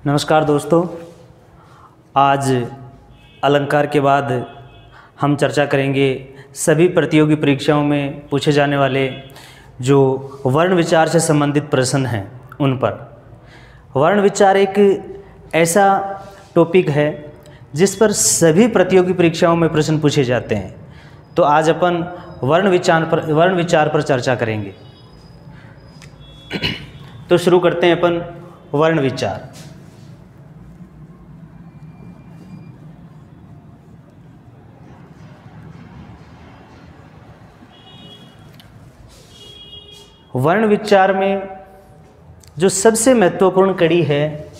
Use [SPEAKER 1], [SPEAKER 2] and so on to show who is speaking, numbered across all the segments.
[SPEAKER 1] नमस्कार दोस्तों, आज अलंकार के बाद हम चर्चा करेंगे सभी प्रतियोगी परीक्षाओं में पूछे जाने वाले जो वर्ण विचार से संबंधित प्रश्न हैं उन पर। वर्ण विचार एक ऐसा टॉपिक है जिस पर सभी प्रतियोगी परीक्षाओं में प्रश्न पूछे जाते हैं। तो आज अपन वर्ण विचार पर चर्चा करेंगे। तो शुरू करते हैं अपन वर्ण विचार। वर्ण विचार में जो सबसे महत्वपूर्ण कड़ी है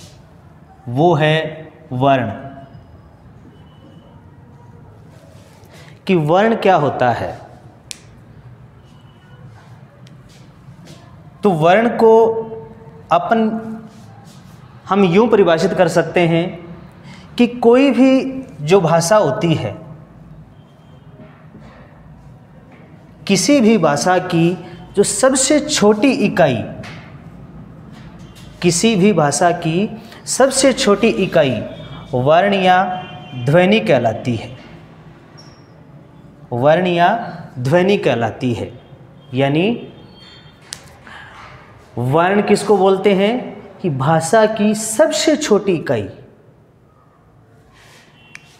[SPEAKER 1] वो है वर्ण, कि वर्ण क्या होता है। तो वर्ण को हम यूं परिभाषित कर सकते हैं कि कोई भी जो भाषा होती है, किसी भी भाषा की जो सबसे छोटी इकाई, किसी भी भाषा की सबसे छोटी इकाई वर्ण या ध्वनि कहलाती है। वर्ण या ध्वनि कहलाती है। यानी वर्ण किसको बोलते हैं कि भाषा की सबसे छोटी इकाई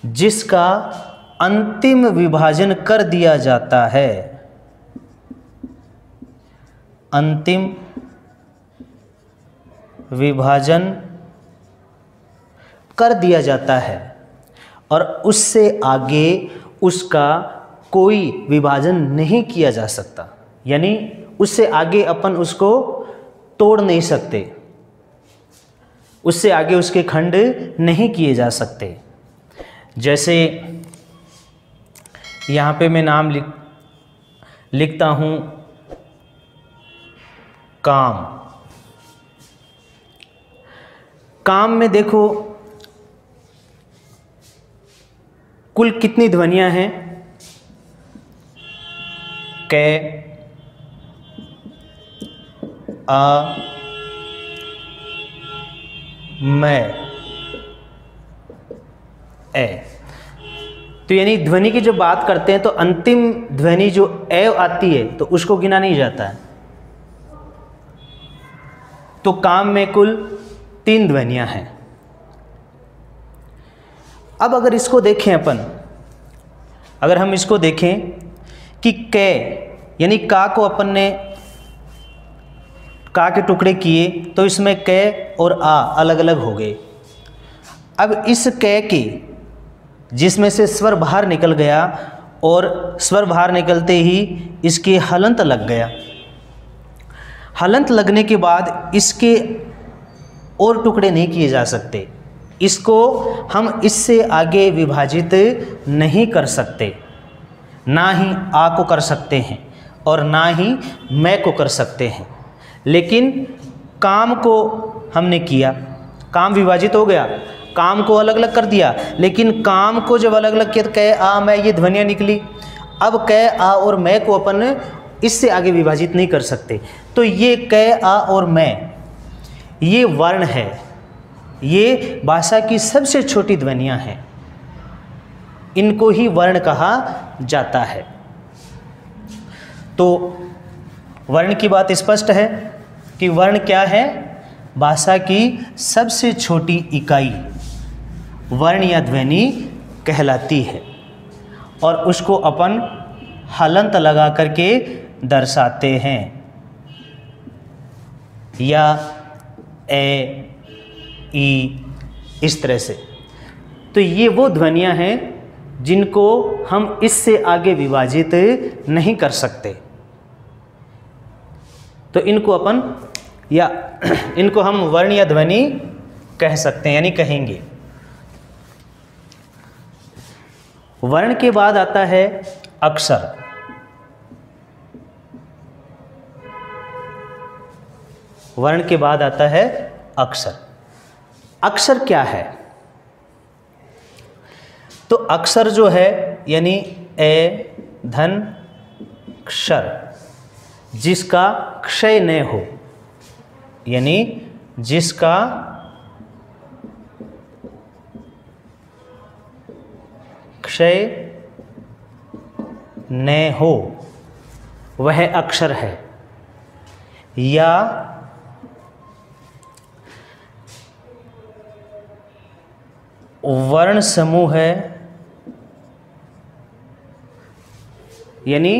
[SPEAKER 1] जिसका अंतिम विभाजन कर दिया जाता है, अंतिम विभाजन कर दिया जाता है और उससे आगे उसका कोई विभाजन नहीं किया जा सकता। यानी उससे आगे अपन उसको तोड़ नहीं सकते, उससे आगे उसके खंड नहीं किए जा सकते। जैसे यहाँ पे मैं नाम लिखता हूँ काम। काम में देखो कुल कितनी ध्वनियां हैं? कै, आ, मैं, ए। तो यानी ध्वनि की जब बात करते हैं तो अंतिम ध्वनि जो ए आती है तो उसको गिना नहीं जाता है। तो काम में कुल 3 ध्वनियां हैं। अब अगर इसको देखें अगर हम इसको देखें कि कै यानी का को अपन ने का के टुकड़े किए तो इसमें कै और आ अलग अलग हो गए। अब इस कै के जिसमें से स्वर बाहर निकल गया और स्वर बाहर निकलते ही इसके हलंत लग गया। हलंत लगने के बाद इसके और टुकड़े नहीं किए जा सकते। इसको हम इससे आगे विभाजित नहीं कर सकते। ना ही आ को कर सकते हैं और ना ही मैं को कर सकते हैं। लेकिन काम को हमने किया, काम विभाजित हो गया, काम को अलग अलग कर दिया। लेकिन काम को जब अलग अलग किया तो कै आ मैं ये ध्वनियाँ निकली। अब कै आ और मैं को अपन इससे आगे विभाजित नहीं कर सकते। तो ये कै आ और मैं, ये वर्ण है, ये भाषा की सबसे छोटी ध्वनियाँ हैं। इनको ही वर्ण कहा जाता है। तो वर्ण की बात स्पष्ट है कि वर्ण क्या है? भाषा की सबसे छोटी इकाई वर्ण या ध्वनि कहलाती है और उसको अपन हलंत लगा करके दर्शाते हैं, या ए, ई, इस तरह से। तो ये वो ध्वनियाँ हैं जिनको हम इससे आगे विभाजित नहीं कर सकते। तो इनको अपन या इनको हम वर्ण या ध्वनि कह सकते हैं, यानी कहेंगे। वर्ण के बाद आता है अक्षर। वर्ण के बाद आता है अक्षर। अक्षर क्या है? तो अक्षर जो है यानी ए धन क्षर, जिसका क्षय न हो, यानी जिसका क्षय न हो वह अक्षर है, या वर्ण समूह है, यानी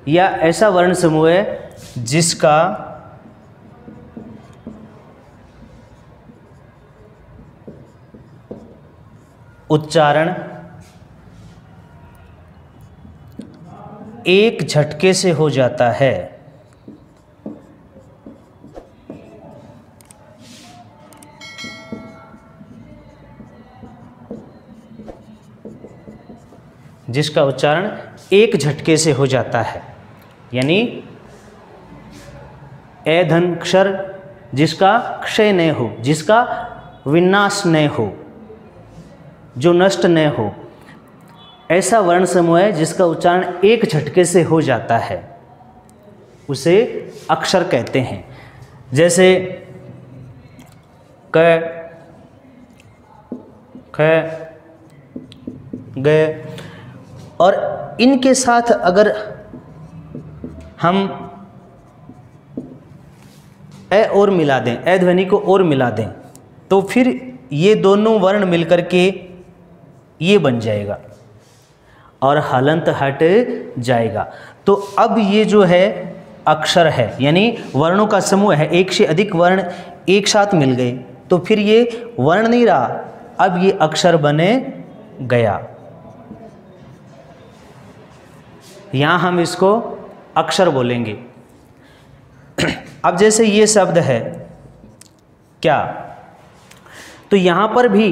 [SPEAKER 1] या ऐसा वर्ण समूह है जिसका उच्चारण एक झटके से हो जाता है। जिसका उच्चारण एक झटके से हो जाता है, यानी ए धन अक्षर जिसका क्षय न हो, जिसका विनाश न हो, जो नष्ट न हो, ऐसा वर्ण समूह है जिसका उच्चारण एक झटके से हो जाता है, उसे अक्षर कहते हैं। जैसे क, ख, ग, और इनके साथ अगर हम ए और मिला दें, ए ध्वनि को और मिला दें, तो फिर ये दोनों वर्ण मिलकर के ये बन जाएगा और हलंत हट जाएगा। तो अब ये जो है अक्षर है, यानी वर्णों का समूह है, एक से अधिक वर्ण एक साथ मिल गए, तो फिर ये वर्ण नहीं रहा, अब ये अक्षर बने गया। यहाँ हम इसको अक्षर बोलेंगे। अब जैसे ये शब्द है क्या, तो यहाँ पर भी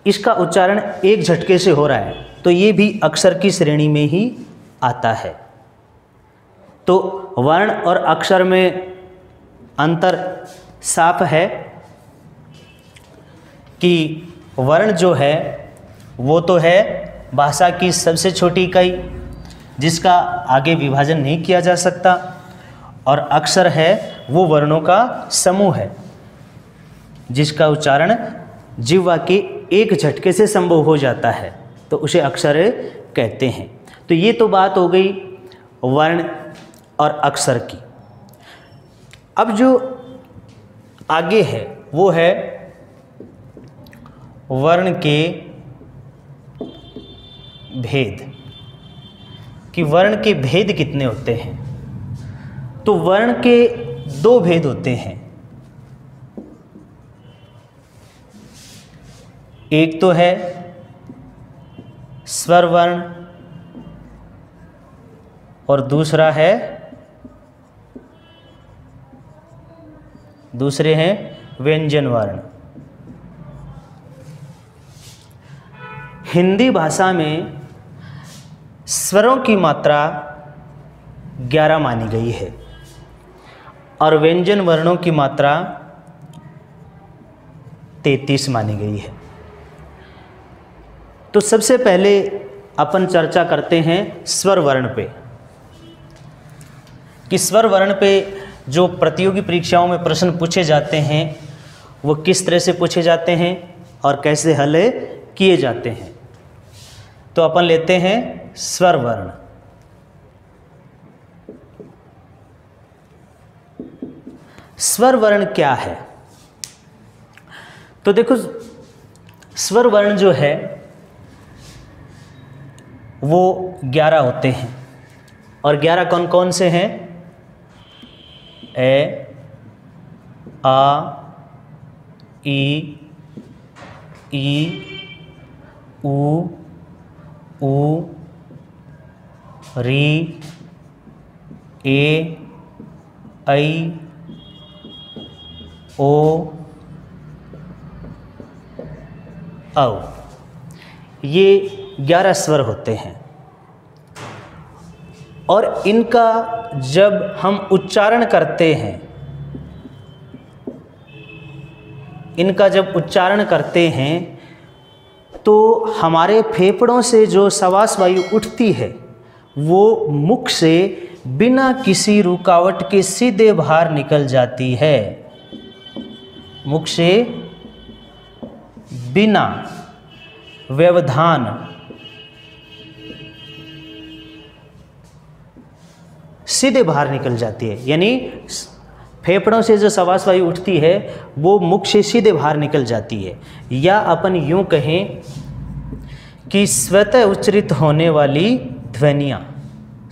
[SPEAKER 1] इसका उच्चारण एक झटके से हो रहा है, तो ये भी अक्षर की श्रेणी में ही आता है। तो वर्ण और अक्षर में अंतर साफ है कि वर्ण जो है वो तो है भाषा की सबसे छोटी इकाई जिसका आगे विभाजन नहीं किया जा सकता, और अक्षर है वो वर्णों का समूह है जिसका उच्चारण जिह्वा के एक झटके से संभव हो जाता है, तो उसे अक्षर कहते हैं। तो ये तो बात हो गई वर्ण और अक्षर की। अब जो आगे है वो है वर्ण के भेद, कि वर्ण के भेद कितने होते हैं। तो वर्ण के दो भेद होते हैं, एक तो है स्वर वर्ण और दूसरे हैं व्यंजन वर्ण। हिंदी भाषा में स्वरों की मात्रा 11 मानी गई है और व्यंजन वर्णों की मात्रा 33 मानी गई है। तो सबसे पहले अपन चर्चा करते हैं स्वर वर्ण पे, कि स्वर वर्ण पे जो प्रतियोगी परीक्षाओं में प्रश्न पूछे जाते हैं वो किस तरह से पूछे जाते हैं और कैसे हल किए जाते हैं। तो अपन लेते हैं स्वर वर्ण। स्वर वर्ण क्या है? तो देखो, स्वर वर्ण जो है वो 11 होते हैं, और 11 कौन कौन से हैं? ए, आ, ई, ऊ, री, ए, ऐ, ओ, औ। ये 11 स्वर होते हैं, और इनका जब हम उच्चारण करते हैं, तो हमारे फेफड़ों से जो श्वास वायु उठती है वो मुख से बिना किसी रुकावट के सीधे बाहर निकल जाती है। मुख से बिना व्यवधान सीधे बाहर निकल जाती है, यानी फेफड़ों से जो श्वास वायु उठती है वो मुख से सीधे बाहर निकल जाती है। या अपन यूं कहें कि स्वतः उच्चारित होने वाली ध्वनियाँ,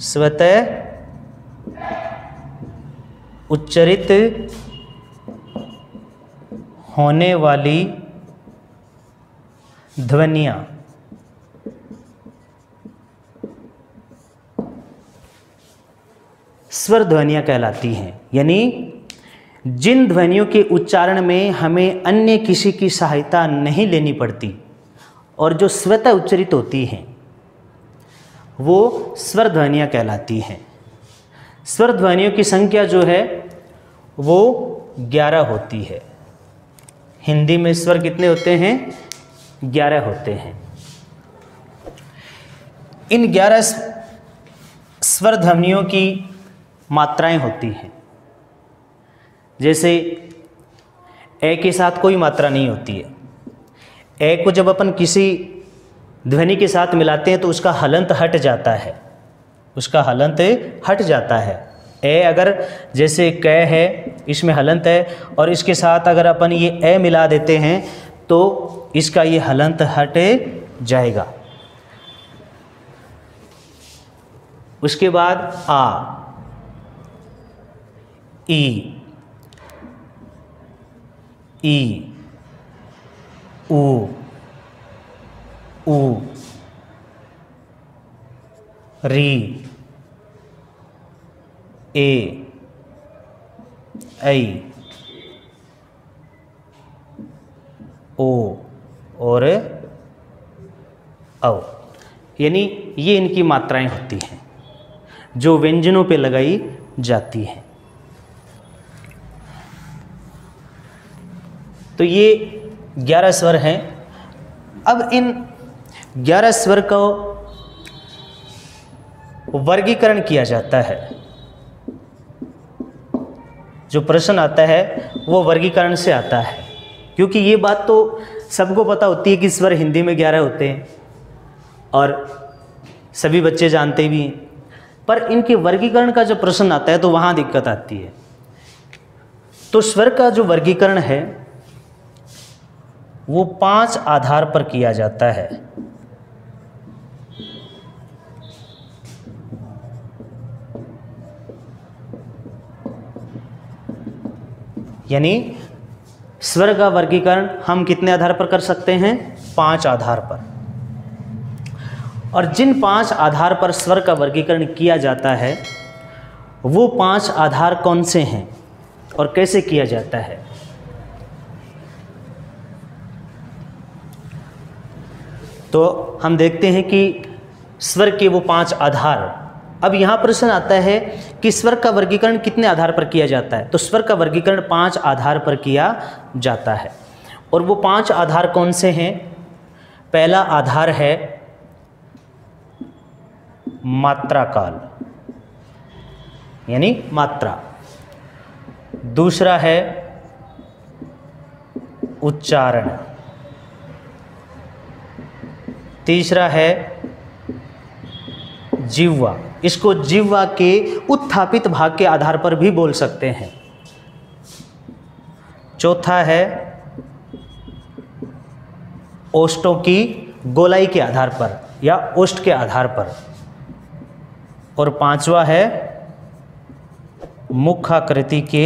[SPEAKER 1] स्वतः उच्चारित होने वाली ध्वनियाँ स्वर ध्वनियाँ कहलाती हैं। यानी जिन ध्वनियों के उच्चारण में हमें अन्य किसी की सहायता नहीं लेनी पड़ती और जो स्वतः उच्चारित होती हैं वो स्वर ध्वनियाँ कहलाती हैं। स्वर ध्वनियों की संख्या जो है वो 11 होती है। हिंदी में स्वर कितने होते हैं? 11 होते हैं। इन 11 स्वर ध्वनियों की मात्राएं होती हैं। जैसे ए के साथ कोई मात्रा नहीं होती है। ए को जब अपन किसी ध्वनि के साथ मिलाते हैं तो उसका हलंत हट जाता है, उसका हलंत हट जाता है। ए अगर जैसे क है, इसमें हलंत है और इसके साथ अगर अपन ये ए मिला देते हैं तो इसका ये हलंत हट जाएगा। उसके बाद आ, ई, ऊ, री, ए, ऐ, ओ और औ। यानी ये इनकी मात्राएं होती हैं जो व्यंजनों पे लगाई जाती हैं। तो ये 11 स्वर हैं। अब इन 11 स्वर का वर्गीकरण किया जाता है। जो प्रश्न आता है वो वर्गीकरण से आता है, क्योंकि ये बात तो सबको पता होती है कि स्वर हिंदी में 11 होते हैं और सभी बच्चे जानते भी हैं, पर इनके वर्गीकरण का जो प्रश्न आता है तो वहाँ दिक्कत आती है। तो स्वर का जो वर्गीकरण है वो 5 आधार पर किया जाता है। यानी स्वर का वर्गीकरण हम कितने आधार पर कर सकते हैं? 5 आधार पर। और जिन 5 आधार पर स्वर का वर्गीकरण किया जाता है वो 5 आधार कौन से हैं और कैसे किया जाता है? तो हम देखते हैं कि स्वर के वो 5 आधार। अब यहाँ प्रश्न आता है कि स्वर का वर्गीकरण कितने आधार पर किया जाता है? तो स्वर का वर्गीकरण 5 आधार पर किया जाता है। और वो 5 आधार कौन से हैं? पहला आधार है मात्रा काल, यानी मात्रा। दूसरा है उच्चारण। तीसरा है जिह्वा। इसको जिह्वा के उत्थापित भाग के आधार पर भी बोल सकते हैं। चौथा है ओष्ठों की गोलाई के आधार पर या ओष्ठ के आधार पर। और पांचवा है मुखाकृति के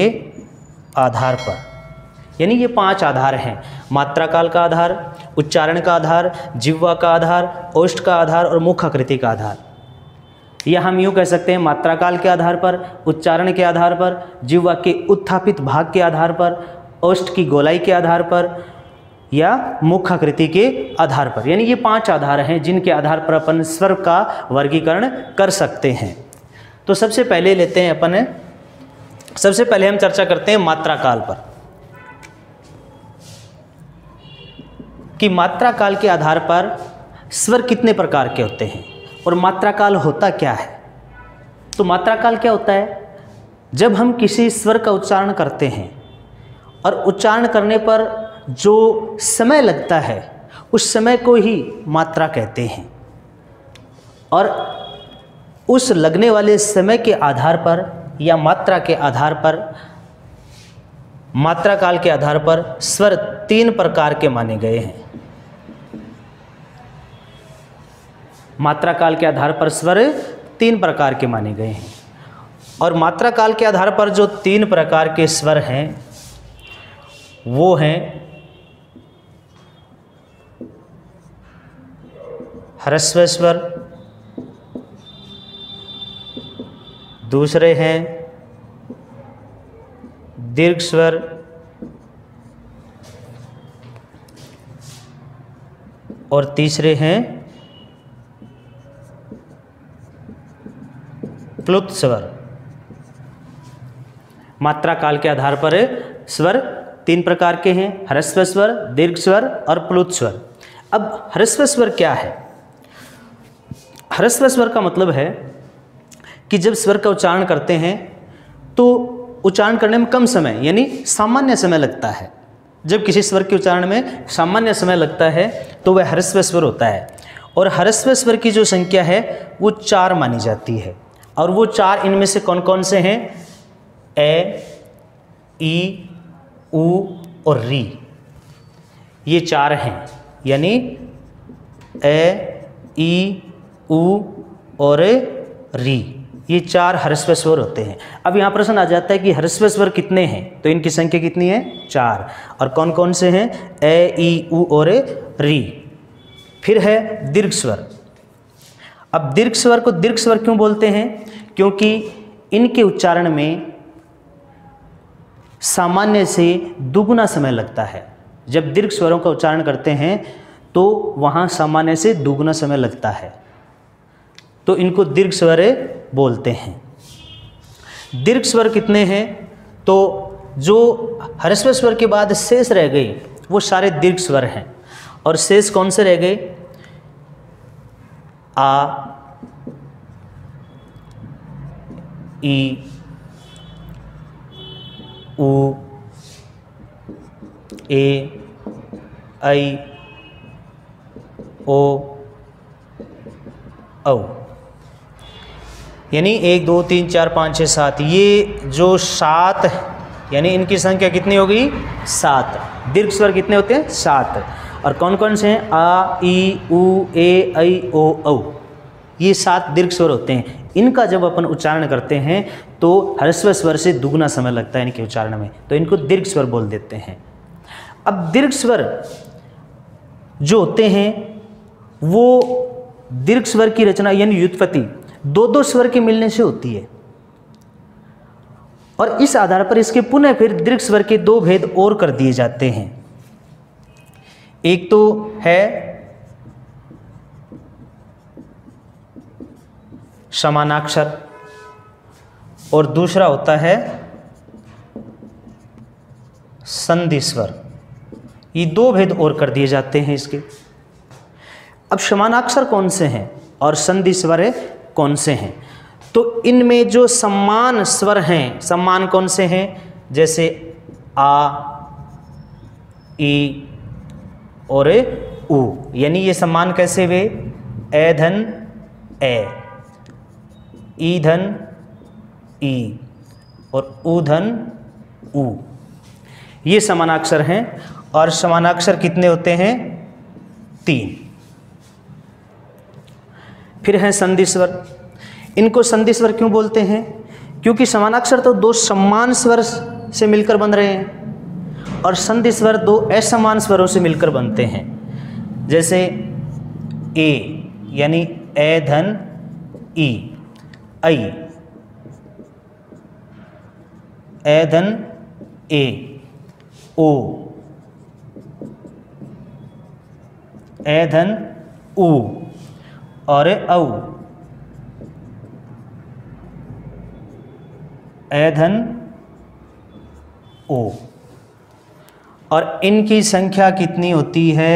[SPEAKER 1] आधार पर। यानी ये 5 आधार हैं: मात्रा काल का आधार, उच्चारण का आधार, जिह्वा का आधार, ओष्ठ का आधार और मुखाकृति का आधार। या हम यूँ कह सकते हैं मात्रा काल के आधार पर, उच्चारण के आधार पर, जिह्वा के उत्थापित भाग के आधार पर, ओष्ठ की गोलाई के आधार पर या मुखाकृति के आधार पर। यानी ये 5 आधार हैं जिनके आधार पर अपन स्वर का वर्गीकरण कर सकते हैं। तो सबसे पहले लेते हैं अपन, सबसे पहले हम चर्चा करते हैं मात्रा काल पर कि मात्रा काल के आधार पर स्वर कितने प्रकार के होते हैं और मात्रा काल होता क्या है। तो मात्रा काल क्या होता है? जब हम किसी स्वर का उच्चारण करते हैं और उच्चारण करने पर जो समय लगता है उस समय को ही मात्रा कहते हैं। और उस लगने वाले समय के आधार पर या मात्रा के आधार पर, मात्रा काल के आधार पर स्वर 3 प्रकार के माने गए हैं। मात्रा काल के आधार पर स्वर 3 प्रकार के माने गए हैं। और मात्रा काल के आधार पर जो 3 प्रकार के स्वर हैं वो हैं ह्रस्व स्वर, दूसरे हैं दीर्घ स्वर, और तीसरे हैं प्लुत स्वर। मात्रा काल के आधार पर स्वर 3 प्रकार के हैं, ह्रस्व स्वर, दीर्घ स्वर और प्लुत स्वर। अब ह्रस्व स्वर क्या है? ह्रस्व स्वर का मतलब है कि जब स्वर का उच्चारण करते हैं तो उच्चारण करने में कम समय यानी सामान्य समय लगता है। जब किसी स्वर के उच्चारण में सामान्य समय लगता है तो वह ह्रस्व स्वर होता है। और ह्रस्व स्वर की जो संख्या है वो 4 मानी जाती है। और वो 4 इनमें से कौन कौन से हैं? ए, ई, उ और री। ये 4 हैं, यानी ए, ई, उ और री, ये 4 ह्रस्व स्वर होते हैं। अब यहाँ प्रश्न आ जाता है कि ह्रस्व स्वर कितने हैं? तो इनकी संख्या कितनी है? 4। और कौन कौन से हैं? ए, ई, उ और री। फिर है दीर्घ स्वर। अब दीर्घ स्वर को दीर्घ स्वर क्यों बोलते हैं? क्योंकि इनके उच्चारण में सामान्य से दुगुना समय लगता है। जब दीर्घ स्वरों का उच्चारण करते हैं तो वहाँ सामान्य से दुगुना समय लगता है, तो इनको दीर्घ स्वर बोलते हैं। दीर्घ स्वर कितने हैं? तो जो ह्रस्व स्वर के बाद शेष रह गए वो सारे दीर्घ स्वर हैं। और शेष कौन से रह गए? आ, ई, उ, ए, ऐ, ओ, औ। यानी 1 2 3 4 5 6 7, ये जो 7 यानी इनकी संख्या कितनी होगी? 7। दीर्घ स्वर कितने होते हैं? 7। और कौन कौन से हैं? आ, ई, उ, ए, ऐ, ओ, औ। ये 7 दीर्घ स्वर होते हैं। इनका जब अपन उच्चारण करते हैं तो ह्रस्व स्वर से दुगना समय लगता है इनके उच्चारण में, तो इनको दीर्घ स्वर बोल देते हैं। अब दीर्घ स्वर जो होते हैं वो दीर्घ स्वर की रचना यानी व्युत्पत्ति 2-2 स्वर के मिलने से होती है। और इस आधार पर इसके पुनः फिर दीर्घ स्वर के 2 भेद और कर दिए जाते हैं। एक तो है समानाक्षर और दूसरा होता है संधि स्वर। ये 2 भेद और कर दिए जाते हैं इसके। अब समानाक्षर कौन से हैं और संधि स्वर कौन से हैं? तो इनमें जो समान स्वर हैं, समान कौन से हैं? जैसे आ, ई और उ, यानी ये समान कैसे हुए? ए धन ए, ई धन ई और उ धन उ, ये समानाक्षर हैं। और समानाक्षर कितने होते हैं? 3। फिर हैं संधि स्वर। इनको संधि स्वर क्यों बोलते हैं? क्योंकि समानाक्षर तो 2 समान स्वर से मिलकर बन रहे हैं और संधि स्वर 2 असमान स्वरों से मिलकर बनते हैं। जैसे ए यानी ए धन ई, ऐ, ए धन ए, ओ, ए धन उ और औ, ए धन ओ। और इनकी संख्या कितनी होती है?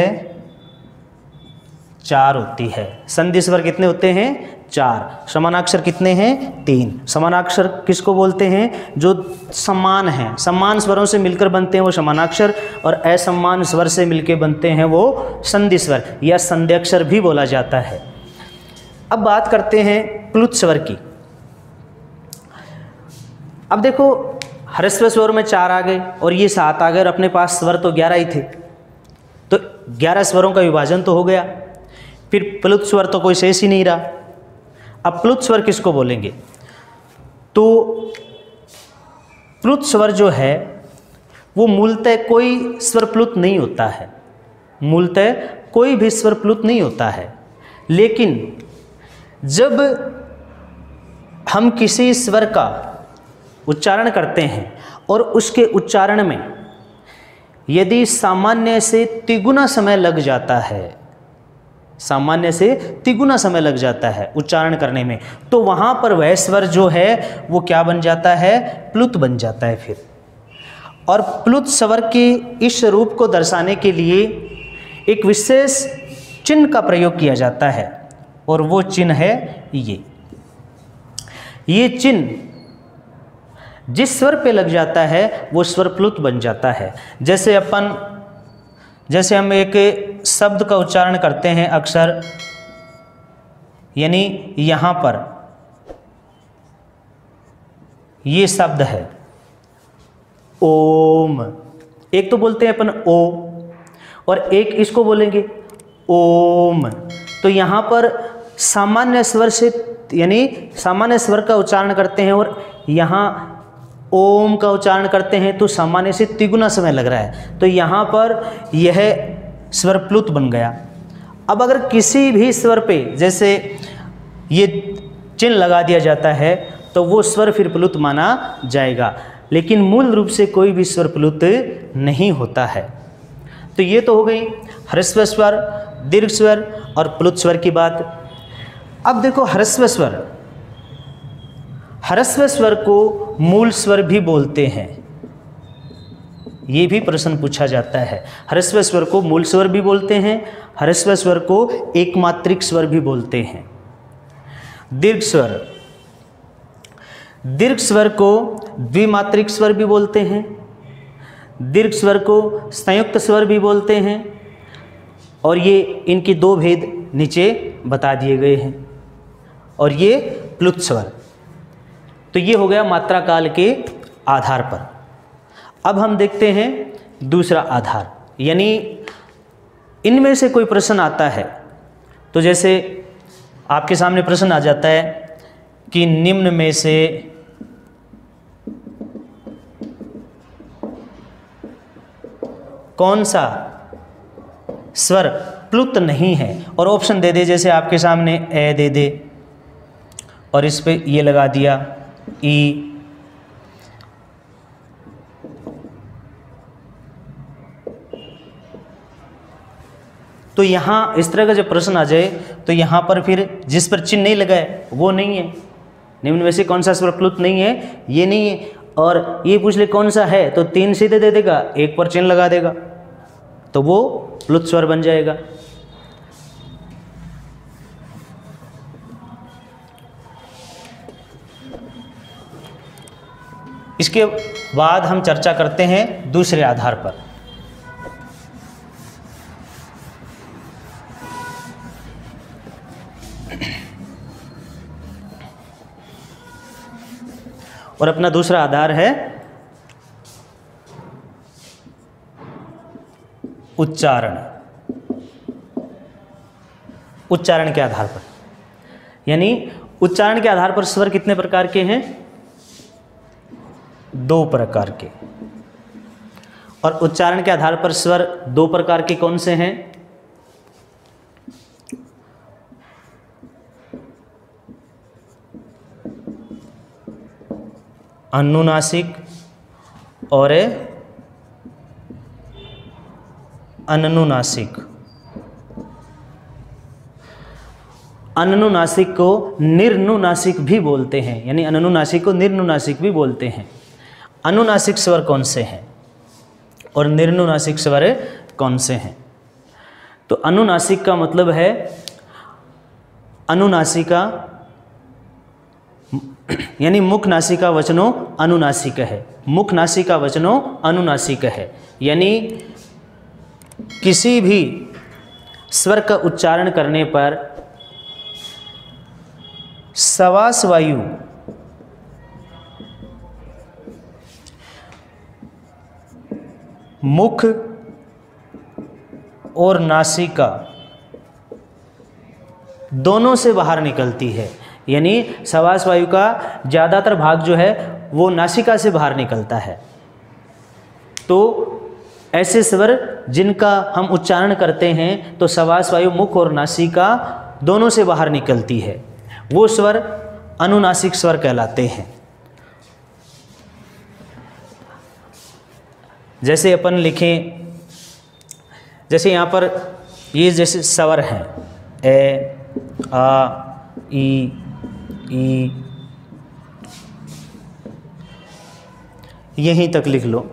[SPEAKER 1] 4 होती है। संधि स्वर कितने होते हैं? 4। समानाक्षर कितने हैं? 3। समानाक्षर किसको बोलते हैं? जो समान हैं, समान स्वरों से मिलकर बनते हैं वो समानाक्षर, और असमान स्वर से मिलकर बनते हैं वो संधि स्वर या संध्यक्षर भी बोला जाता है। अब बात करते हैं प्लुत स्वर की। अब देखो ह्रस्व स्वर में 4 आ गए और ये 7 आ गए और अपने पास स्वर तो 11 ही थे, तो 11 स्वरों का विभाजन तो हो गया। फिर प्लुत स्वर तो कोई शेष ही नहीं रहा। अब प्लुत स्वर किसको बोलेंगे? तो प्लुत स्वर जो है वो मूलतः कोई स्वर प्लुत नहीं होता है, मूलतः कोई भी स्वर प्लुत नहीं होता है। लेकिन जब हम किसी स्वर का उच्चारण करते हैं और उसके उच्चारण में यदि सामान्य से तिगुना समय लग जाता है, सामान्य से तिगुना समय लग जाता है उच्चारण करने में, तो वहाँ पर वह स्वर जो है वो क्या बन जाता है? प्लुत बन जाता है फिर। और प्लुत स्वर के इस रूप को दर्शाने के लिए एक विशेष चिन्ह का प्रयोग किया जाता है और वो चिन्ह है ये चिन्ह जिस स्वर पे लग जाता है वो स्वर प्लुत बन जाता है। जैसे हम एक शब्द का उच्चारण करते हैं अक्सर, यानी यहाँ पर ये शब्द है ओम, एक तो बोलते हैं अपन ओ और एक इसको बोलेंगे ओम। तो यहाँ पर सामान्य स्वर से यानी सामान्य स्वर का उच्चारण करते हैं और यहाँ ओम का उच्चारण करते हैं तो सामान्य से तिगुना समय लग रहा है, तो यहाँ पर यह स्वर प्लुत बन गया। अब अगर किसी भी स्वर पे जैसे ये चिन्ह लगा दिया जाता है तो वो स्वर फिर प्लुत माना जाएगा, लेकिन मूल रूप से कोई भी स्वर प्लुत नहीं होता है। तो ये तो हो गई ह्रस्व स्वर, दीर्घ स्वर और प्लुत स्वर की बात। अब देखो ह्रस्व स्वर, ह्रस्व स्वर को मूल स्वर भी बोलते हैं, ये भी प्रश्न पूछा जाता है। ह्रस्व स्वर को मूल स्वर भी बोलते हैं, ह्रस्व स्वर को एकमात्रिक स्वर भी बोलते हैं। दीर्घ स्वर, दीर्घ स्वर को द्विमात्रिक स्वर भी बोलते हैं, दीर्घ स्वर को संयुक्त स्वर भी बोलते हैं, और ये इनके 2 भेद नीचे बता दिए गए हैं। और ये प्लुत स्वर। तो ये हो गया मात्रा काल के आधार पर। अब हम देखते हैं दूसरा आधार, यानी इनमें से कोई प्रश्न आता है तो जैसे आपके सामने प्रश्न आ जाता है कि निम्न में से कौन सा स्वर प्लुत नहीं है, और ऑप्शन दे दे, जैसे आपके सामने ए दे दे और इस पे ये लगा दिया ई, तो यहाँ इस तरह का जब प्रश्न आ जाए तो यहाँ पर फिर जिस पर चिन्ह नहीं लगा है वो नहीं है। निम्न में से कौन सा स्वर प्लुत नहीं है, ये नहीं है। और ये पूछ ले कौन सा है तो 3 सीधे दे देगा, एक पर चिन्ह लगा देगा तो वो प्लुत स्वर बन जाएगा। इसके बाद हम चर्चा करते हैं दूसरे आधार पर। और अपना दूसरा आधार है उच्चारण। उच्चारण के आधार पर, यानी उच्चारण के आधार पर स्वर कितने प्रकार के हैं? 2 प्रकार के। और उच्चारण के आधार पर स्वर 2 प्रकार के कौन से हैं? अनुनासिक और अनुनासिक। अनुनासिक को निर्नुनासिक भी बोलते हैं, यानी अनुनासिक को निर्नुनासिक भी बोलते हैं। अनुनासिक स्वर कौन से हैं और निर्नुनासिक स्वर कौन से हैं? तो अनुनासिक का मतलब है अनुनासिका, यानी मुख नासिका वचनो अनुनासिक है, मुख नासिका वचनो अनुनासिक है, यानी किसी भी स्वर का उच्चारण करने पर सवास वायु मुख और नासिका दोनों से बाहर निकलती है, यानी सवास वायु का ज़्यादातर भाग जो है वो नासिका से बाहर निकलता है। तो ऐसे स्वर जिनका हम उच्चारण करते हैं तो सवास वायु मुख और नासिका दोनों से बाहर निकलती है, वो स्वर अनुनासिक स्वर कहलाते हैं। जैसे अपन लिखें, जैसे यहाँ पर ये जैसे स्वर हैं ए, आ, ई, यहीं तक लिख लो।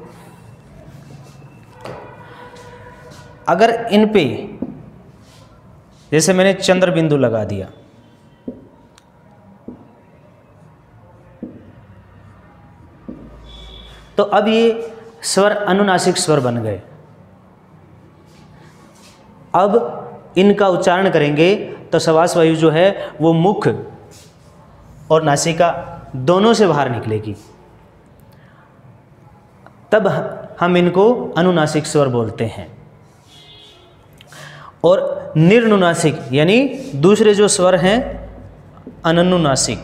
[SPEAKER 1] अगर इन पे जैसे मैंने चंद्र बिंदु लगा दिया, तो अब ये स्वर अनुनासिक स्वर बन गए। अब इनका उच्चारण करेंगे तो सवास वायु जो है वो मुख और नासिका दोनों से बाहर निकलेगी, तब हम इनको अनुनासिक स्वर बोलते हैं। और निर्नुनासिक यानी दूसरे जो स्वर हैं अनुनासिक,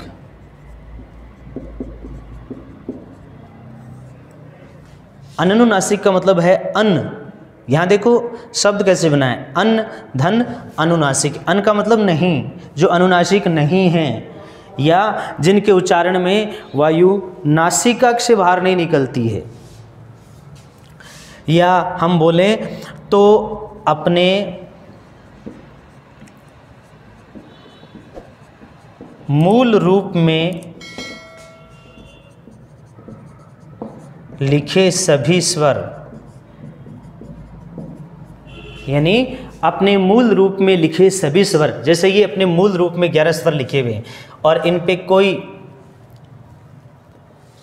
[SPEAKER 1] अनुनासिक का मतलब है अन्न। यहाँ देखो शब्द कैसे बना है, अन्न धन अनुनासिक। अन्न का मतलब नहीं, जो अनुनासिक नहीं हैं या जिनके उच्चारण में वायु नासिका से बाहर नहीं निकलती है। या हम बोलें तो अपने मूल रूप में लिखे सभी स्वर, यानी अपने मूल रूप में लिखे सभी स्वर, जैसे ये अपने मूल रूप में 11 स्वर लिखे हुए हैं और इन पे कोई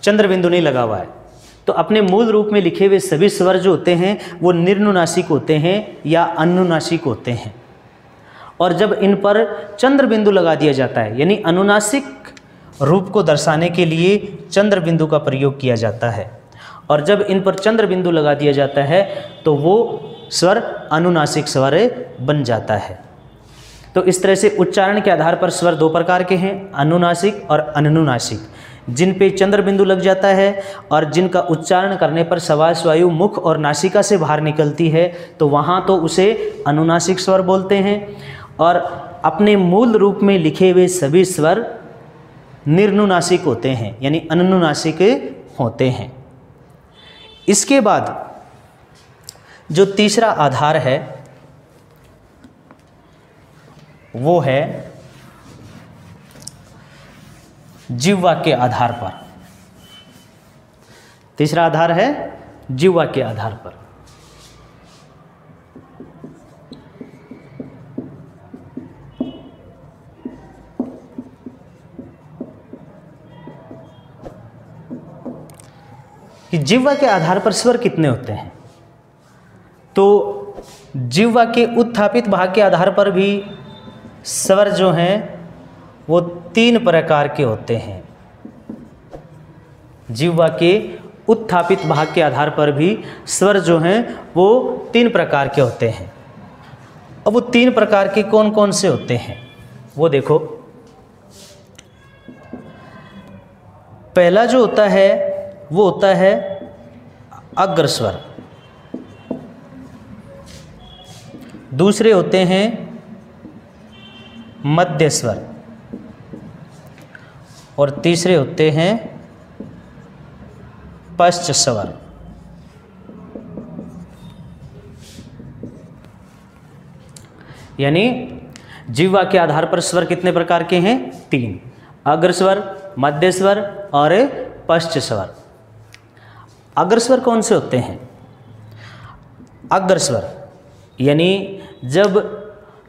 [SPEAKER 1] चंद्र बिंदु नहीं लगा हुआ है, तो अपने मूल रूप में लिखे हुए सभी स्वर जो होते हैं वो निर्नुनासिक होते हैं या अनुनासिक होते हैं। और जब इन पर चंद्र बिंदु लगा दिया जाता है, यानी अनुनासिक रूप को दर्शाने के लिए चंद्र बिंदु का प्रयोग किया जाता है, और जब इन पर चंद्र बिंदु लगा दिया जाता है तो वो स्वर अनुनासिक स्वर बन जाता है। तो इस तरह से उच्चारण के आधार पर स्वर दो प्रकार के हैं, अनुनासिक और अनुनासिक। जिन पे चंद्र बिंदु लग जाता है और जिनका उच्चारण करने पर सवास वायु मुख और नासिका से बाहर निकलती है, तो वहाँ तो उसे अनुनासिक स्वर बोलते हैं। और अपने मूल रूप में लिखे हुए सभी स्वर निर्नुनासिक होते हैं, यानी अनुनासिक होते हैं। इसके बाद जो तीसरा आधार है वो है जिह्वा के आधार पर। तीसरा आधार है जिह्वा के आधार पर। कि जिह्वा के आधार पर स्वर कितने होते हैं, तो जिह्वा के उत्थापित भाग के आधार पर भी स्वर जो हैं वो 3 प्रकार के होते हैं। जिह्वा के उत्थापित भाग के आधार पर भी स्वर जो हैं वो 3 प्रकार के होते हैं। अब वो 3 प्रकार के कौन कौन से होते हैं वो देखो। पहला जो होता है वो होता है अग्र स्वर, दूसरे होते हैं मध्य स्वर और तीसरे होते हैं पश्च स्वर। यानी जिह्वा के आधार पर स्वर कितने प्रकार के हैं? 3, अग्र स्वर, मध्य स्वर और पश्च स्वर। अग्र स्वर कौन से होते हैं? अग्र स्वर यानी जब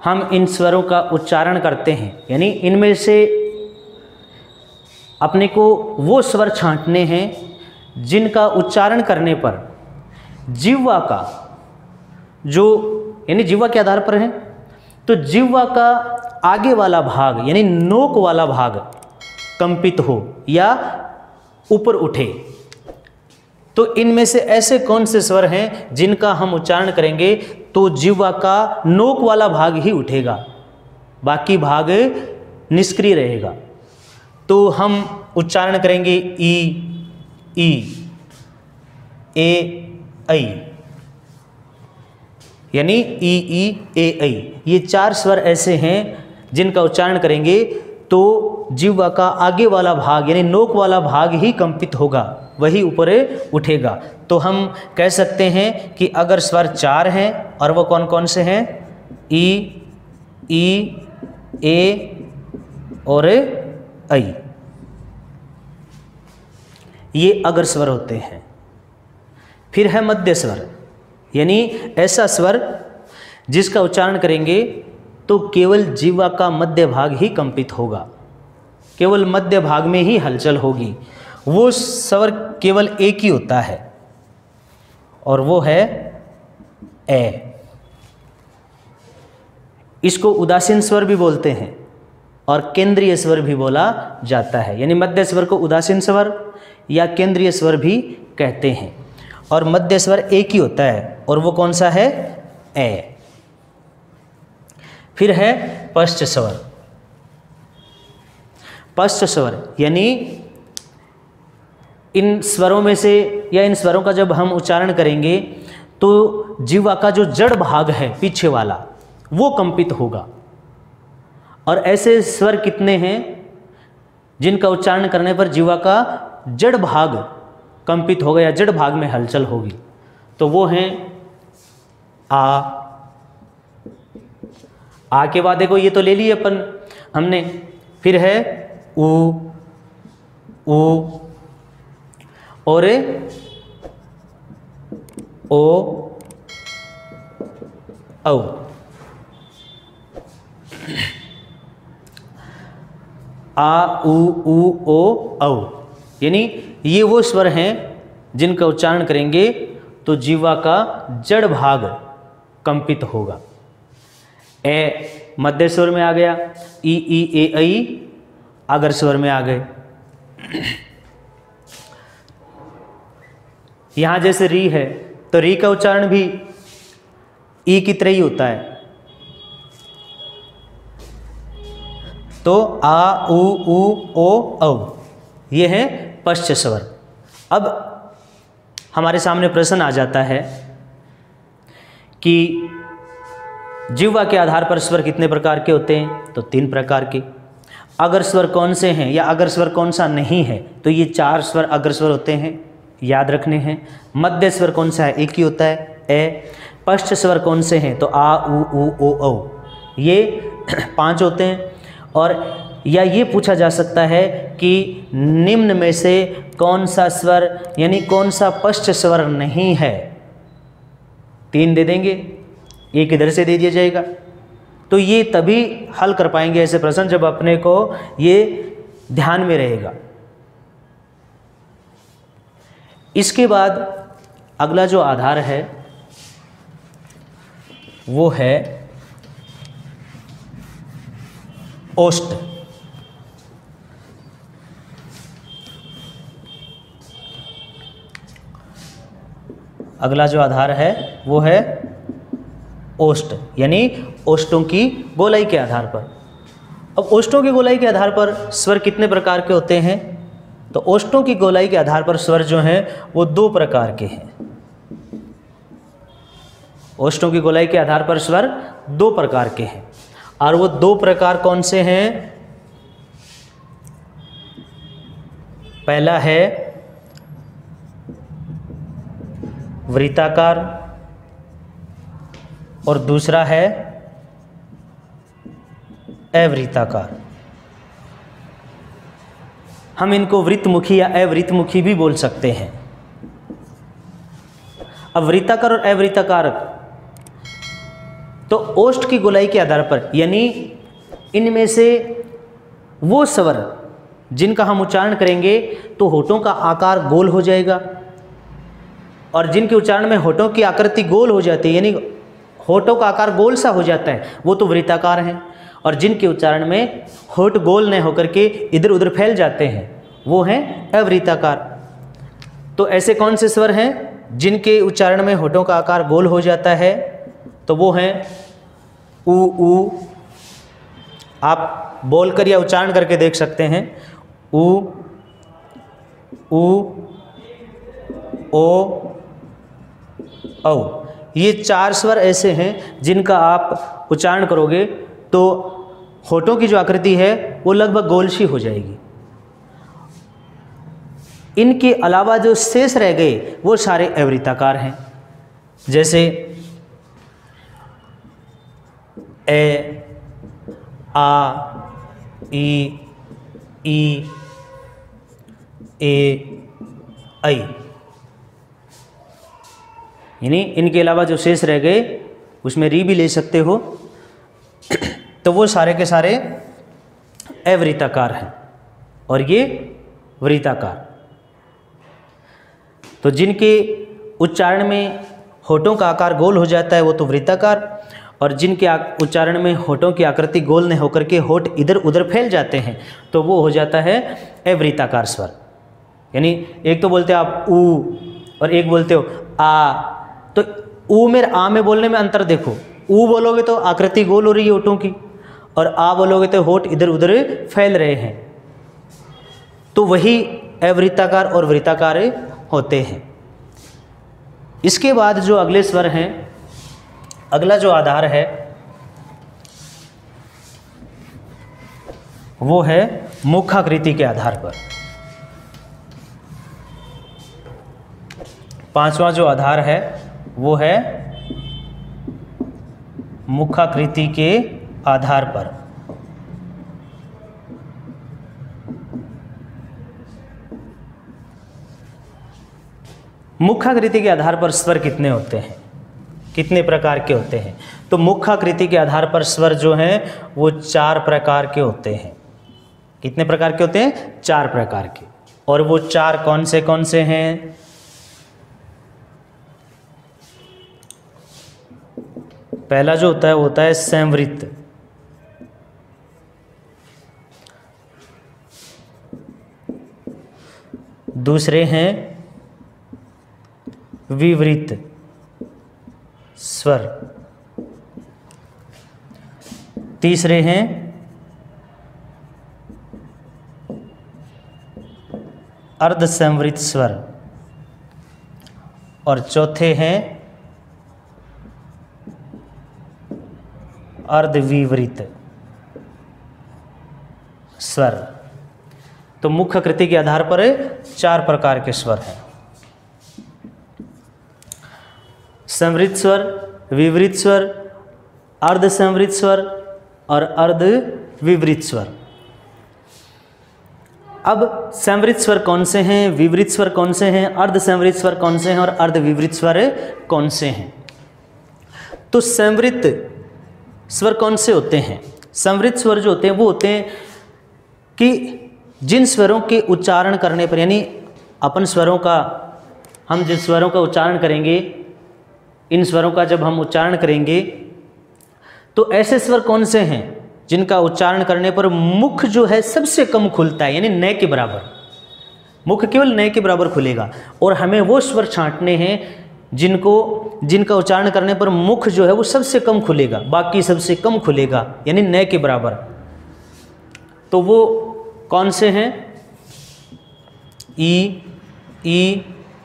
[SPEAKER 1] हम इन स्वरों का उच्चारण करते हैं, यानी इनमें से अपने को वो स्वर छांटने हैं जिनका उच्चारण करने पर जिह्वा का जो, यानी जिह्वा के आधार पर है, तो जिह्वा का आगे वाला भाग यानी नोक वाला भाग कंपित हो या ऊपर उठे। तो इनमें से ऐसे कौन से स्वर हैं जिनका हम उच्चारण करेंगे तो जिह्वा का नोक वाला भाग ही उठेगा, बाकी भाग निष्क्रिय रहेगा। तो हम उच्चारण करेंगे ई, ए, ऐ, यानी ई, ए, ऐ। ये 4 स्वर ऐसे हैं जिनका उच्चारण करेंगे तो जिह्वा का आगे वाला भाग यानी नोक वाला भाग ही कंपित होगा, वही ऊपर उठेगा। तो हम कह सकते हैं कि अगर स्वर 4 हैं और वो कौन कौन से हैं, ई, ए और ऐ, ये अगर स्वर होते हैं। फिर है मध्य स्वर, यानी ऐसा स्वर जिसका उच्चारण करेंगे तो केवल जिह्वा का मध्य भाग ही कंपित होगा, केवल मध्य भाग में ही हलचल होगी। वो स्वर केवल एक ही होता है और वो है ए। इसको उदासीन स्वर भी बोलते हैं और केंद्रीय स्वर भी बोला जाता है, यानी मध्य स्वर को उदासीन स्वर या केंद्रीय स्वर भी कहते हैं। और मध्य स्वर एक ही होता है और वो कौन सा है, ए। फिर है पश्च स्वर। पश्च स्वर यानी इन स्वरों में से या इन स्वरों का जब हम उच्चारण करेंगे तो जिह्वा का जो जड़ भाग है पीछे वाला वो कंपित होगा। और ऐसे स्वर कितने हैं जिनका उच्चारण करने पर जिह्वा का जड़ भाग कंपित होगा या जड़ भाग में हलचल होगी, तो वो हैं आ के बाद देखो ये तो ले लिए अपन हमने। फिर है ऊ और ओ औ। आ उ ओ औ, यानी ये वो स्वर हैं जिनका उच्चारण करेंगे तो जिह्वा का जड़ भाग कंपित होगा। ए मध्य स्वर में आ गया, ई, ए, ऐ अगर स्वर में आ गए। यहां जैसे री है तो री का उच्चारण भी ई की तरह ही होता है। तो आ उ ओ औ ये है पश्च स्वर। अब हमारे सामने प्रश्न आ जाता है कि जिह्वा के आधार पर स्वर कितने प्रकार के होते हैं, तो 3 प्रकार के। अगर स्वर कौन से हैं या अगर स्वर कौन सा नहीं है, तो ये 4 स्वर अगर स्वर होते हैं, याद रखने हैं। मध्य स्वर कौन सा है, एक ही होता है, ए। पश्च स्वर कौन से हैं, तो आ उ ओ औ, ये 5 होते हैं। और या ये पूछा जा सकता है कि निम्न में से कौन सा स्वर यानी कौन सा पश्च स्वर नहीं है, 3 दे देंगे, एक इधर से दे दिया जाएगा। तो ये तभी हल कर पाएंगे ऐसे प्रश्न जब अपने को ये ध्यान में रहेगा। इसके बाद अगला जो आधार है वो है ओष्ठ। अगला जो आधार है वो है ओष्ठ, यानी ओष्ठों की गोलाई के आधार पर। अब ओष्ठों की गोलाई के आधार पर स्वर कितने प्रकार के होते हैं, तो ओष्ठों की गोलाई के आधार पर स्वर जो हैं वो 2 प्रकार के हैं। ओष्ठों की गोलाई के आधार पर स्वर 2 प्रकार के हैं, और वो 2 प्रकार कौन से हैं? पहला है वृत्ताकार और दूसरा है अवृत्ताकार। हम इनको वृत्तमुखी या अवृत्तमुखी भी बोल सकते हैं। अब वृत्ताकार और अवृत्ताकार तो ओष्ठ की गोलाई के आधार पर, यानी इनमें से वो स्वर जिनका हम उच्चारण करेंगे तो होठों का आकार गोल हो जाएगा, और जिनके उच्चारण में होठों की आकृति गोल हो जाती है, यानी होठों का आकार गोल सा हो जाता है, वो तो वृत्ताकार हैं। और जिनके उच्चारण में होठ गोल न होकर के इधर उधर फैल जाते हैं वो हैं अवृत्ताकार। तो ऐसे कौन से स्वर हैं जिनके उच्चारण में होठों का आकार गोल हो जाता है? तो वो हैं उ ऊ, आप बोलकर या उच्चारण करके देख सकते हैं, उ ऊ, ओ, औ। ये 4 स्वर ऐसे हैं जिनका आप उच्चारण करोगे तो होठों की जो आकृति है वो लगभग गोल सी हो जाएगी। इनके अलावा जो शेष रह गए वो सारे अवृत्ताकार हैं, जैसे ए, आ, ई, ए, ऐ। यानी इनके अलावा जो शेष रह गए उसमें री भी ले सकते हो, तो वो सारे के सारे अवृत्ताकार हैं और ये वृत्ताकार। तो जिनके उच्चारण में होठों का आकार गोल हो जाता है वो तो वृत्ताकार, और जिनके उच्चारण में होठों की आकृति गोल न होकर के होठ इधर उधर फैल जाते हैं तो वो हो जाता है अवृत्ताकार स्वर। यानी एक तो बोलते हो आप ऊ और एक बोलते हो आ, तो ऊ में आ में बोलने में अंतर देखो, ऊ बोलोगे तो आकृति गोल हो रही है होठों की, और आ बोलोगे तो होठ इधर उधर फैल रहे हैं, तो वही अवृत्ताकार और वृत्ताकार होते हैं। इसके बाद जो अगले स्वर हैं, अगला जो आधार है वो है मुखाकृति के आधार पर। 5वां जो आधार है वो है मुखाकृति के आधार पर। मुखाकृति के आधार पर स्वर कितने होते हैं, कितने प्रकार के होते हैं? तो मुखाकृति के आधार पर स्वर जो हैं वो 4 प्रकार के होते हैं। कितने प्रकार के होते हैं? 4 प्रकार के। और वो 4 कौन से हैं? पहला जो होता है वो होता है संवृत्त, दूसरे हैं विवृत स्वर, तीसरे हैं अर्धसंवृत स्वर, और चौथे हैं अर्धविवृत स्वर। तो मुखाकृति के आधार पर 4 प्रकार के स्वर हैं। संवृत स्वर, विवृत स्वर, अर्धसंवृत स्वर और अर्धविवृत स्वर। अब संवृत स्वर कौन से हैं, विवृत स्वर कौन से हैं, अर्धसंवृत स्वर कौन से हैं और अर्धविवृत स्वर कौन से हैं? तो संवृत स्वर कौन से होते हैं? संवृत स्वर जो होते हैं वो होते हैं कि जिन स्वरों के उच्चारण करने पर, यानी अपन स्वरों का, हम जिन स्वरों का उच्चारण करेंगे, इन स्वरों का जब हम उच्चारण करेंगे तो ऐसे स्वर कौन से हैं जिनका उच्चारण करने पर मुख जो है सबसे कम खुलता है, यानी न के बराबर, मुख केवल न के बराबर खुलेगा। और हमें वो स्वर छांटने हैं जिनका उच्चारण करने पर मुख जो है वो सबसे कम खुलेगा, बाकी सबसे कम खुलेगा, यानी न के बराबर। तो वो कौन से हैं? ई,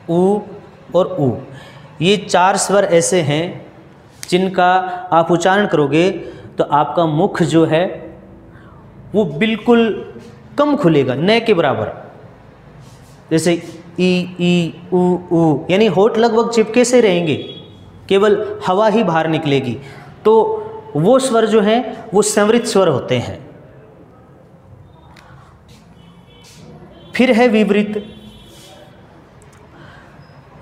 [SPEAKER 1] ऊ और ऊ। ये 4 स्वर ऐसे हैं जिनका आप उच्चारण करोगे तो आपका मुख जो है वो बिल्कुल कम खुलेगा, न के बराबर। जैसे ई, ऊ, यानी होठ लगभग चिपके से रहेंगे, केवल हवा ही बाहर निकलेगी। तो वो स्वर जो हैं वो संवृत स्वर होते हैं। फिर है विवृत।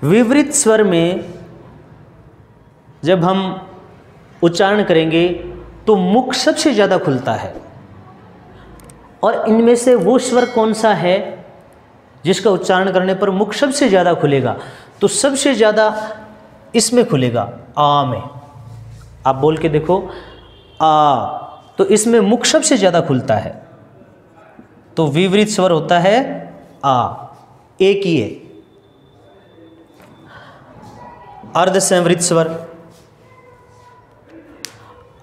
[SPEAKER 1] विवृत स्वर में जब हम उच्चारण करेंगे तो मुख सबसे ज़्यादा खुलता है। और इनमें से वो स्वर कौन सा है जिसका उच्चारण करने पर मुख सबसे ज़्यादा खुलेगा? तो सबसे ज़्यादा इसमें खुलेगा, आ में। आप बोल के देखो, आ, तो इसमें मुख सबसे ज़्यादा खुलता है। तो विवृत स्वर होता है आ, एक ही है। अर्ध संवृत स्वर,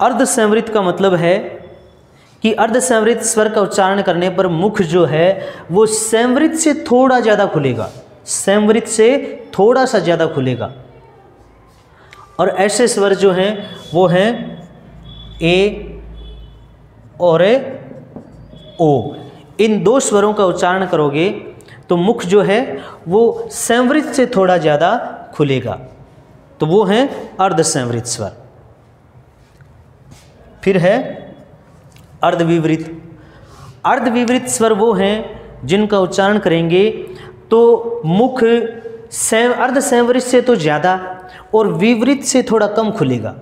[SPEAKER 1] अर्ध संवृत का मतलब है कि अर्ध संवृत स्वर का उच्चारण करने पर मुख जो है वो संवृत से थोड़ा ज़्यादा खुलेगा, संवृत से थोड़ा सा ज़्यादा खुलेगा। और ऐसे स्वर जो हैं वो हैं ए और ओ। इन दो स्वरों का उच्चारण करोगे तो मुख जो है वो संवृत से थोड़ा ज़्यादा खुलेगा, तो वो हैं अर्ध संवृत स्वर। फिर है अर्धविवृत। अर्धविवृत स्वर वो हैं जिनका उच्चारण करेंगे तो मुख अर्ध संवृत से तो ज़्यादा और विवृत से थोड़ा कम खुलेगा।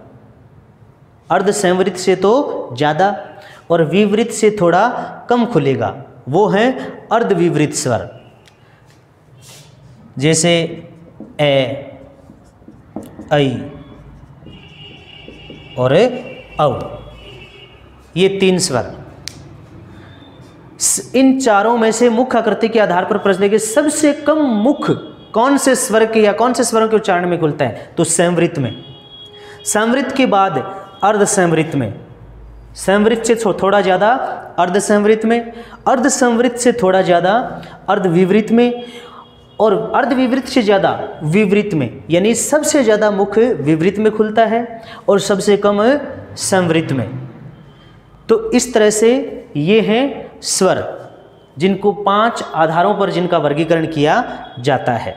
[SPEAKER 1] अर्ध संवृत से तो ज़्यादा और विवृत से थोड़ा कम खुलेगा, वो हैं अर्धविवृत स्वर। जैसे ए, ऐ और औ, ये तीन स्वर। इन चारों में से मुख आकृति के आधार पर प्रश्न है कि सबसे कम मुख कौन से स्वर के या कौन से स्वरों के उच्चारण में खुलता है? तो संवृत में। संवृत के बाद अर्ध संवृत में, संवृत से थोड़ा ज़्यादा अर्ध संवृत में, अर्ध संवृत से थोड़ा ज़्यादा अर्ध विवृत में, और अर्ध विवृत से ज़्यादा विवृत में। यानी सबसे ज़्यादा मुख विवृत में खुलता है और सबसे कम संवृत में। तो इस तरह से ये हैं स्वर जिनको 5 आधारों पर जिनका वर्गीकरण किया जाता है।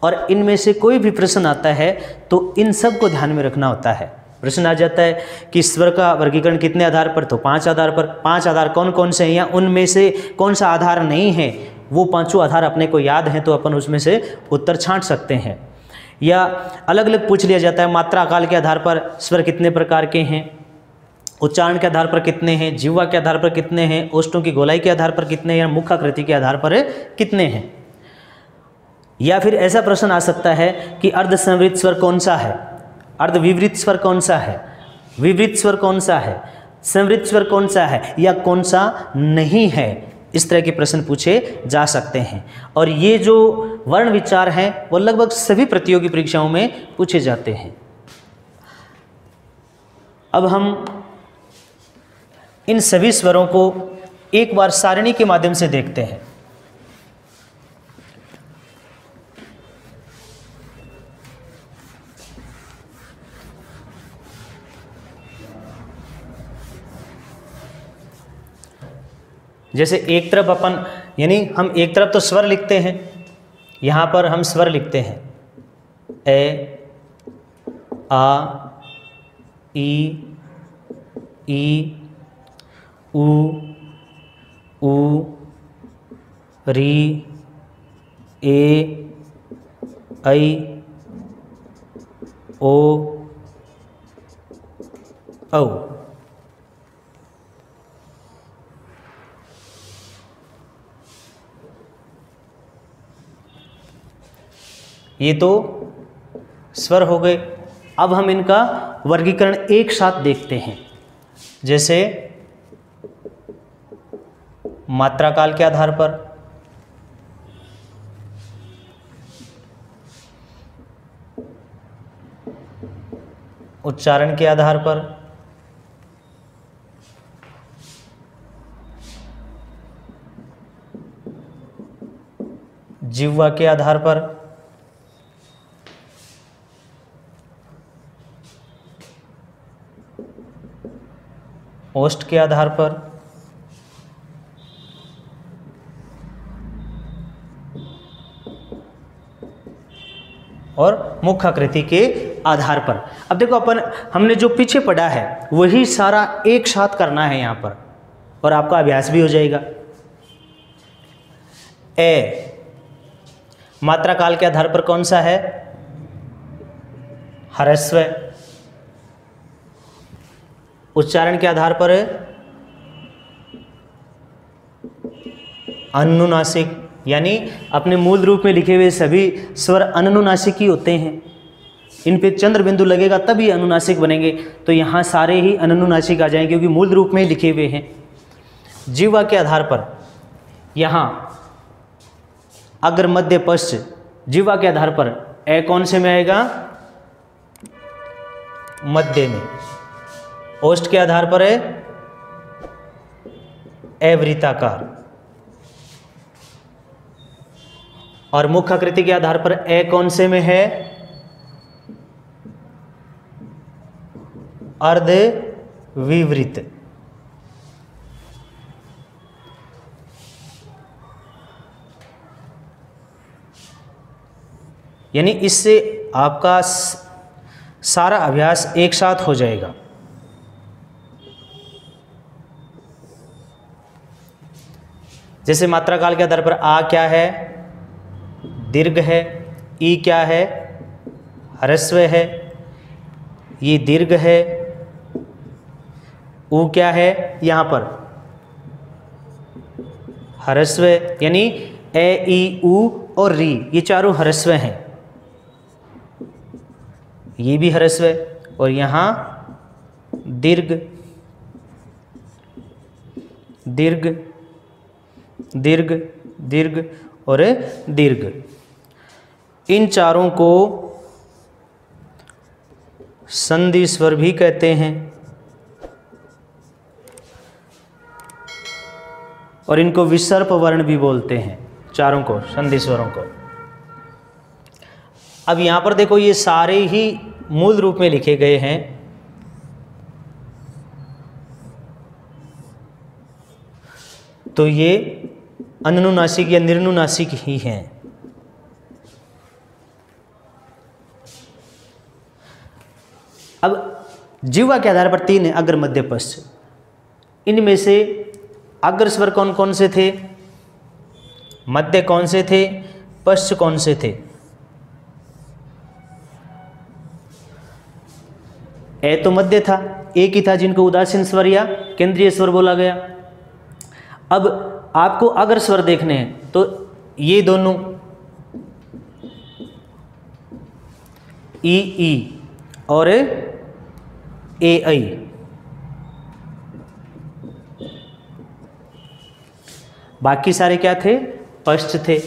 [SPEAKER 1] और इनमें से कोई भी प्रश्न आता है तो इन सब को ध्यान में रखना होता है। प्रश्न आ जाता है कि स्वर का वर्गीकरण कितने आधार पर? तो 5 आधार पर। 5 आधार कौन कौन से हैं या उनमें से कौन सा आधार नहीं है? वो 5 आधार अपने को याद हैं तो अपन उसमें से उत्तर छांट सकते हैं। या अलग अलग पूछ लिया जाता है, मात्रा काल के आधार पर स्वर कितने प्रकार के हैं, उच्चारण के आधार पर कितने हैं, जिह्वा के आधार पर कितने हैं, ओष्ठों की गोलाई के आधार पर कितने हैं, या मुखाकृति के आधार पर कितने हैं। या फिर ऐसा प्रश्न आ सकता है कि अर्ध संवृत स्वर कौन सा है, अर्ध विवृत स्वर कौन सा है, विवृत स्वर कौन सा है, संवृत स्वर कौन सा है या कौन सा नहीं है। इस तरह के प्रश्न पूछे जा सकते हैं। और ये जो वर्ण विचार हैं वो लगभग सभी प्रतियोगी परीक्षाओं में पूछे जाते हैं। अब हम इन सभी स्वरों को एक बार सारणी के माध्यम से देखते हैं। जैसे एक तरफ अपन यानी हम एक तरफ तो स्वर लिखते हैं, यहाँ पर हम स्वर लिखते हैं ए, आ, ई, उ, री, ए, ऐ, ओ, औ। ये तो स्वर हो गए। अब हम इनका वर्गीकरण एक साथ देखते हैं। जैसे मात्रा काल के आधार पर, उच्चारण के आधार पर, जिह्वा के आधार पर, ओष्ठ के आधार पर, और मुखाकृति के आधार पर। अब देखो अपन हमने जो पीछे पढ़ा है वही सारा एक साथ करना है यहाँ पर, और आपका अभ्यास भी हो जाएगा। ए मात्रा काल के आधार पर कौन सा है? ह्रस्व। उच्चारण के आधार पर अनुनासिक, यानी अपने मूल रूप में लिखे हुए सभी स्वर अनुनासिक ही होते हैं। इन पे चंद्र बिंदु लगेगा तब ये अनुनासिक बनेंगे। तो यहाँ सारे ही अनुनासिक आ जाएंगे क्योंकि मूल रूप में लिखे हुए हैं। जिह्वा के आधार पर यहाँ अग्र मध्य पश्च, जिह्वा के आधार पर ए कौन से में आएगा? मध्य में। ओष्ठ के आधार पर है अवृत्ताकार, और मुख आकृति के आधार पर ए कौन से में है? अर्ध विवृत। यानी इससे आपका सारा अभ्यास एक साथ हो जाएगा। जैसे मात्रा काल के आधार पर आ क्या है? दीर्घ है। ई क्या है? ह्रस्व है, ये दीर्घ है। ऊ क्या है? यहाँ पर ह्रस्व, यानी ए ई ऊ और री, ये चारों ह्रस्व हैं। ये भी ह्रस्व है, और यहाँ दीर्घ दीर्घ दीर्घ दीर्घ और दीर्घ। इन चारों को संधि स्वर भी कहते हैं, और इनको विसर्प वर्ण भी बोलते हैं, चारों को, संधि स्वरों को। अब यहाँ पर देखो, ये सारे ही मूल रूप में लिखे गए हैं। तो ये अनुनासिक या निर्नुनासिक ही हैं। अब जिह्वा के आधार पर 3 है, अग्र मध्य पश्च। इनमें से अग्र स्वर कौन कौन से थे? मध्य कौन से थे? पश्च कौन से थे? ए तो मध्य था, एक ही था जिनको उदासीन स्वर या केंद्रीय स्वर बोला गया। अब आपको अग्र स्वर देखने हैं तो ये दोनों ई ई और ए आई, बाकी सारे क्या थे? पश्च थे।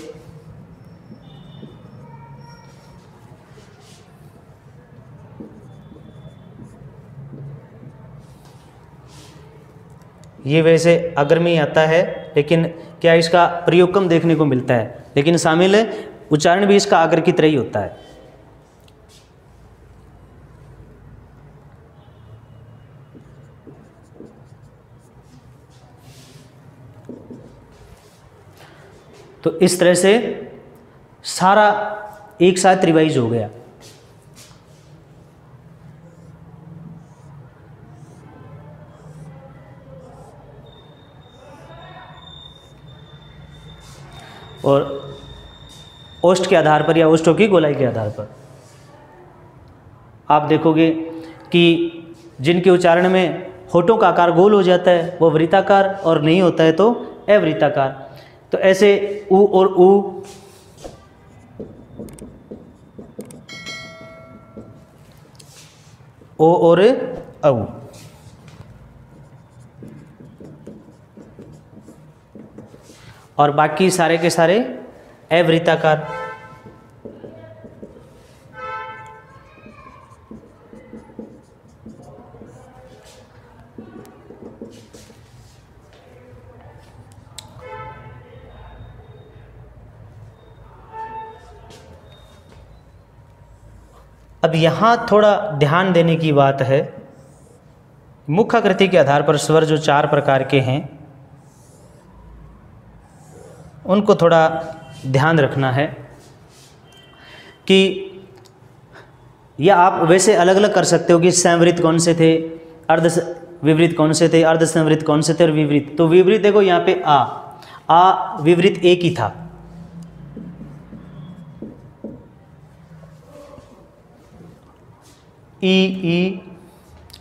[SPEAKER 1] ये वैसे अग्र में ही आता है, लेकिन क्या इसका प्रयोग कम देखने को मिलता है, लेकिन शामिल है, उच्चारण भी इसका अग्र की तरह ही होता है। तो इस तरह से सारा एक साथ रिवाइज हो गया। और ओष्ठ के आधार पर या ओष्ठों की गोलाई के आधार पर आप देखोगे कि जिनके उच्चारण में होठों का आकार गोल हो जाता है वो वृत्ताकार, और नहीं होता है तो अवृत्ताकार। तो ऐसे उ और उ, ओ और औ, और बाकी सारे के सारे अवृत्ताकार। अब यहाँ थोड़ा ध्यान देने की बात है, मुख आकृति के आधार पर स्वर जो 4 प्रकार के हैं उनको थोड़ा ध्यान रखना है कि या आप वैसे अलग अलग कर सकते हो कि संवृत कौन से थे, अर्ध विवृत कौन से थे, अर्ध संवृत कौन से थे और विवृत। तो विवृत देखो यहाँ पे आ विवृत एक ही था। ई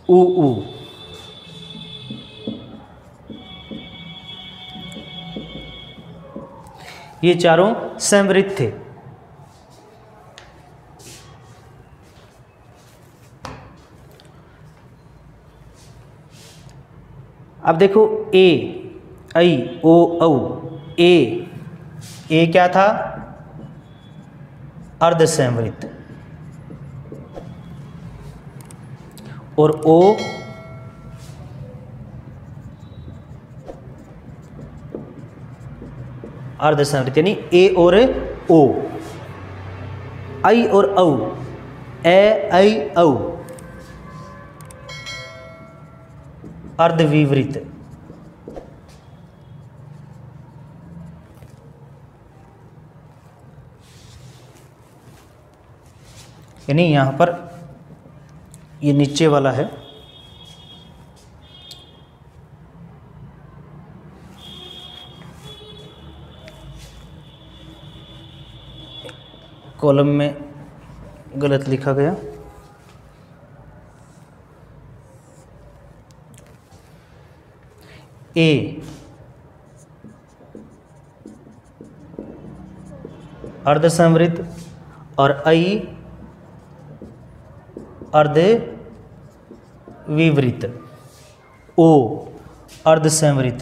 [SPEAKER 1] ऊ ऊ, ये चारों संवृत थे। अब देखो ए, ऐ, ओ, औ। ए क्या था? अर्धसंवृत। और ओ अर्धसंवृत, यानी ए और ओ। ऐ और औ, ए, ऐ, औ अर्धविवृत। यानी यहां पर ये नीचे वाला है, कॉलम में गलत लिखा गया। ए अर्धसंवृत और ऐ अर्धविवृत, ओ अर्धसंवृत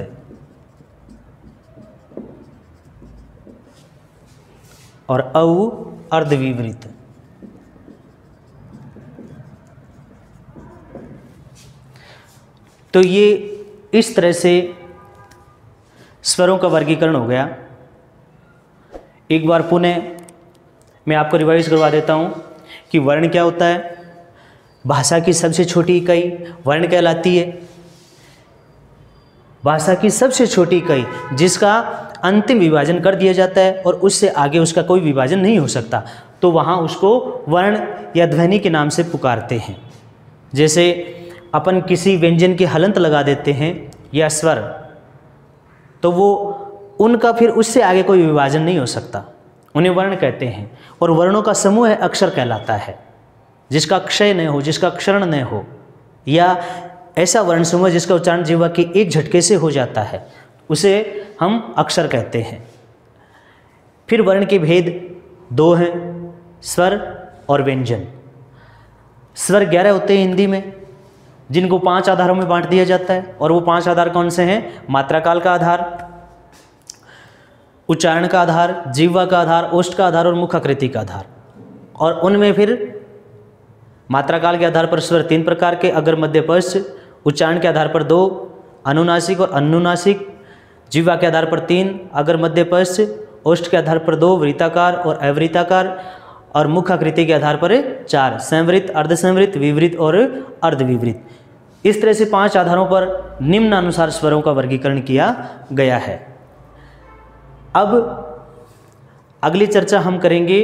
[SPEAKER 1] और औ अर्धविवृत। तो ये इस तरह से स्वरों का वर्गीकरण हो गया। एक बार पुनः मैं आपको रिवाइज करवा देता हूँ कि वर्ण क्या होता है। भाषा की सबसे छोटी इकाई वर्ण कहलाती है। भाषा की सबसे छोटी इकाई जिसका अंतिम विभाजन कर दिया जाता है और उससे आगे उसका कोई विभाजन नहीं हो सकता, तो वहाँ उसको वर्ण या ध्वनि के नाम से पुकारते हैं। जैसे अपन किसी व्यंजन के हलंत लगा देते हैं या स्वर, तो वो उनका फिर उससे आगे कोई विभाजन नहीं हो सकता, उन्हें वर्ण कहते हैं। और वर्णों का समूह है अक्षर कहलाता है, जिसका क्षय न हो, जिसका क्षरण न हो, या ऐसा वर्ण समूह जिसका उच्चारण जीवा के एक झटके से हो जाता है, उसे हम अक्षर कहते हैं। फिर वर्ण के भेद दो हैं, स्वर और व्यंजन। स्वर 11 होते हैं हिंदी में, जिनको 5 आधारों में बांट दिया जाता है। और वो 5 आधार कौन से हैं? मात्रा काल का आधार, उच्चारण का आधार, जिह्वा का आधार, ओष्ठ का आधार और मुख आकृति का आधार। और उनमें फिर मात्रा काल के आधार पर स्वर 3 प्रकार के, अगर मध्य पश्च, उच्चारण के आधार पर 2 अनुनासिक और अनुनासिक, जिह्वा के आधार पर 3 अगर मध्य पश्च, ओष्ठ के आधार पर 2 वृत्ताकार और अवृत्ताकार, और मुख आकृति के आधार पर 4 संवृत, अर्धसंवृत, विवृत और अर्धविवृत। इस तरह से 5 आधारों पर निम्नानुसार स्वरों का वर्गीकरण किया गया है। अब अगली चर्चा हम करेंगे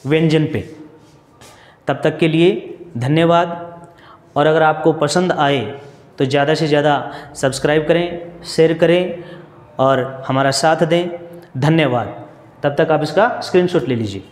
[SPEAKER 1] व्यंजन पे। तब तक के लिए धन्यवाद। और अगर आपको पसंद आए तो ज़्यादा से ज़्यादा सब्सक्राइब करें, शेयर करें और हमारा साथ दें। धन्यवाद। तब तक आप इसका स्क्रीनशॉट ले लीजिए।